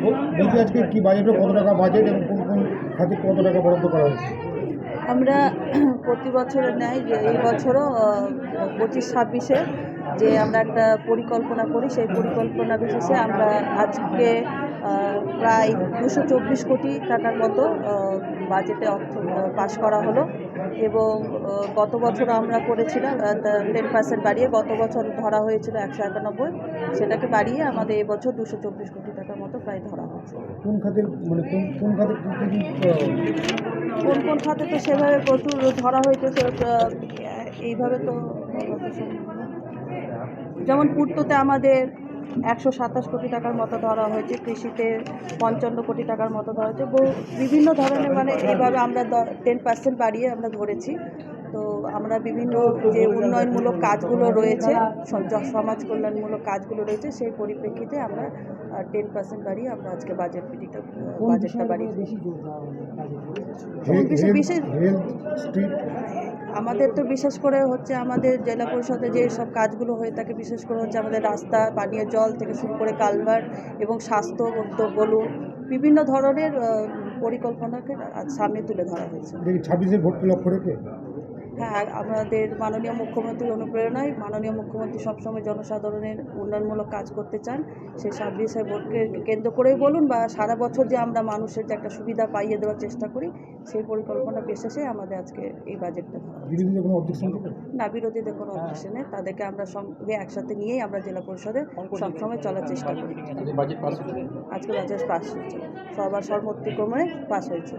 বলছি আজকে কি বাজেটে কত টাকা বাজেট এবং কোন কোন খাতে কত টাকা বরাদ্দ করা হয়েছে? আমরা প্রতি বছরের ন্যায় যে এই বছরও 25-26-এ যে আমরা একটা পরিকল্পনা করি, সেই পরিকল্পনা বিশেষে আমরা আজকে প্রায় 224 কোটি টাকার মতো বাজেটে অর্থ পাস করা হলো। এবং গত বছর আমরা করেছিলাম 10% বাড়িয়ে, গত বছর ধরা হয়েছিল 191, সেটাকে বাড়িয়ে আমাদের এবছর 224 কোটি টাকার মতো প্রায় ধরা হয়েছে। কোন খাতের মানে কোন কোন খাতে কি কোন কোন খাতে তো সেভাবে প্রচুর ধরা হয়েছে, এইভাবে তো যেমন পূর্ততে আমাদের 127 কোটি টাকার মতো ধরা হয়েছে, কৃষিতে 55 কোটি টাকার মতো ধরা হয়েছে, বিভিন্ন ধরনের, মানে এইভাবে আমরা 10% বাড়িয়ে আমরা ধরেছি। তো আমরা বিভিন্ন যে উন্নয়নমূলক কাজগুলো রয়েছে, সমাজ কল্যাণমূলক কাজগুলো রয়েছে, সেই পরিপ্রেক্ষিতে আমরা 10% বাড়িয়ে আমরা আজকে বাজেটটা বাড়িয়ে বিশেষ আমাদের তো বিশেষ করে হচ্ছে আমাদের জেলা পরিষদে যে সব কাজগুলো হয়ে থাকে, বিশেষ করে হচ্ছে আমাদের রাস্তা, পানীয় জল থেকে শুরু করে কালভার্ট এবং স্বাস্থ্য তো বলুন, বিভিন্ন ধরনের পরিকল্পনাকে সামনে তুলে ধরা হয়েছে। 26-এ ভোটকে লক্ষ্য রেখে হ্যাঁ, আমাদের মাননীয় মুখ্যমন্ত্রীর অনুপ্রেরণায় মাননীয় মুখ্যমন্ত্রী সবসময় জনসাধারণের উন্নয়নমূলক কাজ করতে চান। সেই 26-এ ভোটকে কেন্দ্র করেই বলুন বা সারা বছর যে আমরা মানুষের যে একটা সুবিধা পাইয়ে দেওয়ার চেষ্টা করি, সেই পরিকল্পনা বিশেষে আমাদের আজকে এই বাজেটটা ধরা হয়েছে। বিরোধীদের কোনো অবজেকশন ছিল না, বিরোধীদের কোনো অবজেকশন নেই, তাদেরকে আমরা সঙ্গে একসাথে নিয়েই আমরা জেলা পরিষদে সবসময় চলার চেষ্টা করি। আজকে বাজেট পাস হয়েছে, সবার সম্মতিক্রমে পাস হয়েছে।